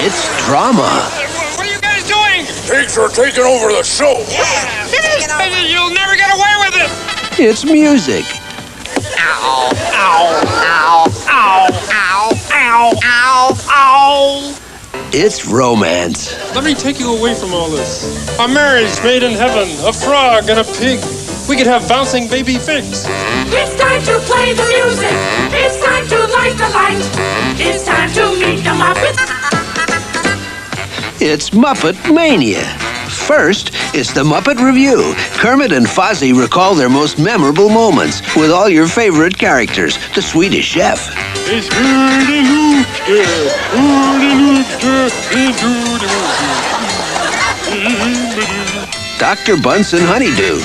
It's drama. What are you guys doing? Pigs are taking over the show. You'll never get away with it. It's music. Ow, ow, ow, ow, ow, ow, ow, ow. It's romance. Let me take you away from all this. A marriage made in heaven, a frog and a pig. We could have bouncing baby figs. It's time to play the music. It's time to light the light. It's time to meet the Muppets. It's Muppet Mania. First, it's the Muppet Review. Kermit and Fozzie recall their most memorable moments with all your favorite characters. The Swedish Chef. It's Dr. Bunsen Honeydew.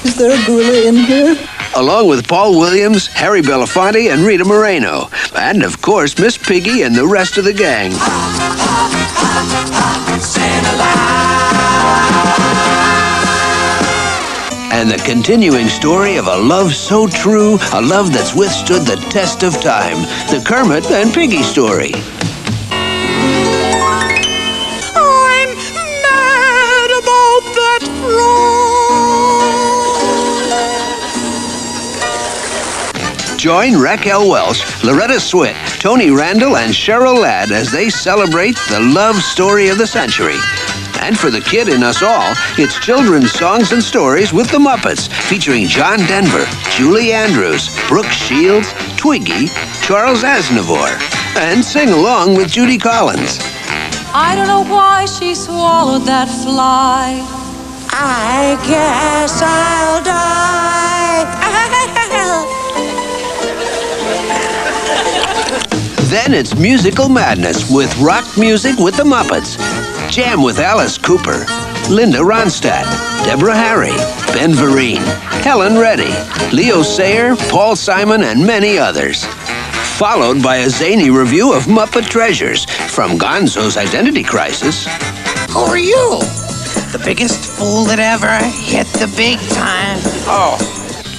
Is there a gorilla in here? Along with Paul Williams, Harry Belafonte, and Rita Moreno. And, of course, Miss Piggy and the rest of the gang. And the continuing story of a love so true, a love that's withstood the test of time. The Kermit and Piggy story. I'm mad about that frog. Join Raquel Welch, Loretta Swit, Tony Randall, and Cheryl Ladd as they celebrate the love story of the century. And for the kid in us all, it's children's songs and stories with the Muppets, featuring John Denver, Julie Andrews, Brooke Shields, Twiggy, Charles Aznavour, and sing along with Judy Collins. I don't know why she swallowed that fly. I guess I'll die. Then it's musical madness with rock music with the Muppets. Jam with Alice Cooper, Linda Ronstadt, Deborah Harry, Ben Vereen, Helen Reddy, Leo Sayer, Paul Simon, and many others. Followed by a zany review of Muppet Treasures, from Gonzo's Identity Crisis. Who are you? The biggest fool that ever hit the big time. Oh.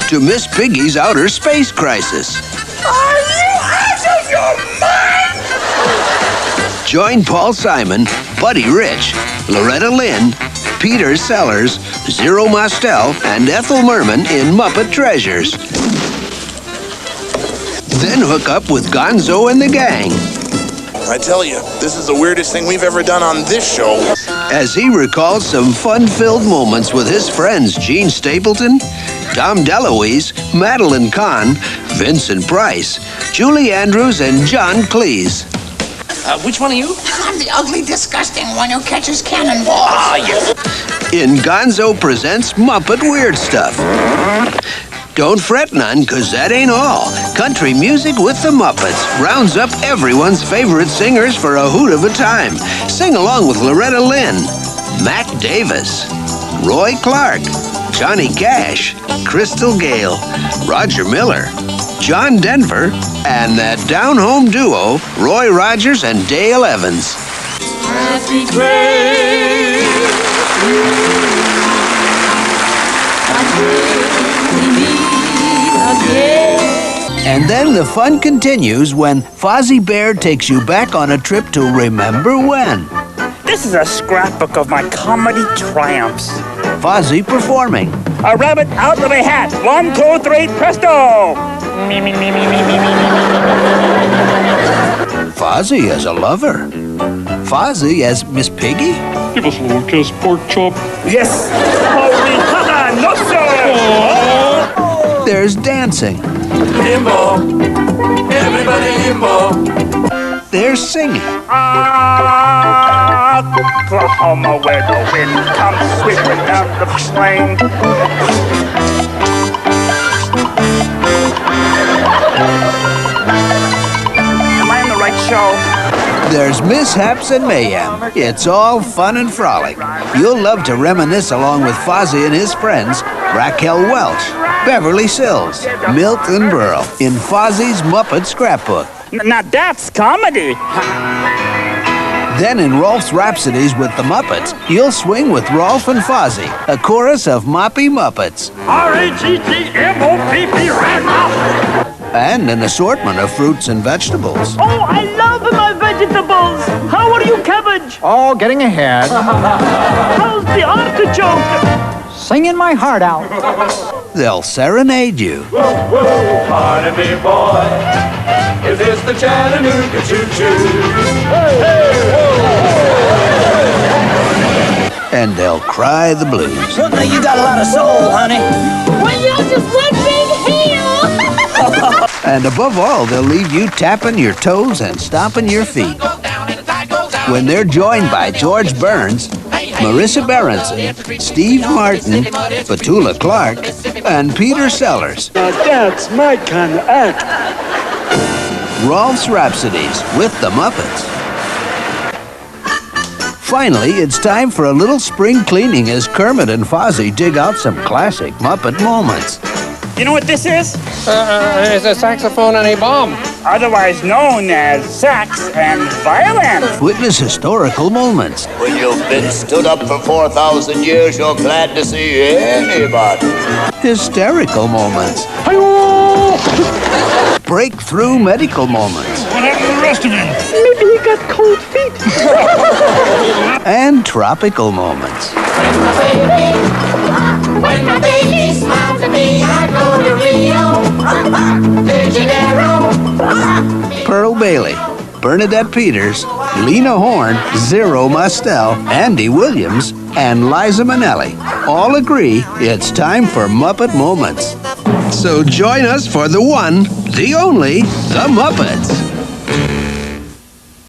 To Miss Piggy's Outer Space Crisis. Are you out of your mind? Join Paul Simon, Buddy Rich, Loretta Lynn, Peter Sellers, Zero Mostel, and Ethel Merman in Muppet Treasures. Then hook up with Gonzo and the gang. I tell you, this is the weirdest thing we've ever done on this show. As he recalls some fun-filled moments with his friends Gene Stapleton, Dom DeLuise, Madeline Kahn, Vincent Price, Julie Andrews, and John Cleese. Which one are you? I'm the ugly, disgusting one who catches cannonballs. Ah, yes. In Gonzo Presents Muppet Weird Stuff. Don't fret none, 'cause that ain't all. Country music with the Muppets rounds up everyone's favorite singers for a hoot of a time. Sing along with Loretta Lynn, Mac Davis, Roy Clark, Johnny Cash, Crystal Gale, Roger Miller, John Denver, and that down-home duo, Roy Rogers and Dale Evans. Happy birthday to you. And then the fun continues when Fozzie Bear takes you back on a trip to remember when. This is a scrapbook of my comedy triumphs. Fozzie performing. A rabbit out of a hat. 1, 2, 3, presto! Me, me, me, me, me, me, me, me. Fozzie as a lover. Fozzie as Miss Piggy. Give us a little kiss, pork chop. Yes! Holy haha, no sir! There's dancing. Limbo. Everybody limbo. There's singing. Oklahoma, where the wind comes sweeping down the plain. Am I in the right show? There's mishaps and mayhem. It's all fun and frolic. You'll love to reminisce along with Fozzie and his friends, Raquel Welch, Beverly Sills, Milton Berle, in Fozzie's Muppet Scrapbook. Now that's comedy. Then in Rolf's Rhapsodies with the Muppets, you'll swing with Rolf and Fozzie, a chorus of moppy Muppets. R-A-G-G-M-O-P-P, Randolph. And an assortment of fruits and vegetables. Oh, I love my vegetables. vegetables? How are you, cabbage? Oh, getting ahead. How's the artichoke? Singing my heart out. They'll serenade you. Pardon me, boy. Is this the Chattanooga choo-choo? Hey, hey, And they'll cry the blues. Well, now you got a lot of soul, honey. Well, you're just one big heel. And above all, they'll leave you tapping your toes and stomping your feet. When they're joined by George Burns, Marissa Berenson, Steve Martin, Petula Clark, and Peter Sellers. Now that's my kind of act. Rolf's Rhapsodies with the Muppets. Finally, it's time for a little spring cleaning as Kermit and Fozzie dig out some classic Muppet moments. You know what this is? It's a saxophone and a bomb. Otherwise known as sax and violin. Witness historical moments. When you've been stood up for 4,000 years, you're glad to see anybody. Hysterical moments. Breakthrough medical moments. What happened to the rest of him? Maybe he got cold feet. And tropical moments. When my baby smiles at me, I go to Rio de Janeiro. Pearl Bailey, Bernadette Peters, Lena Horne, Zero Mostel, Andy Williams, and Liza Minnelli all agree it's time for Muppet Moments. So join us for the one, the only, the Muppets.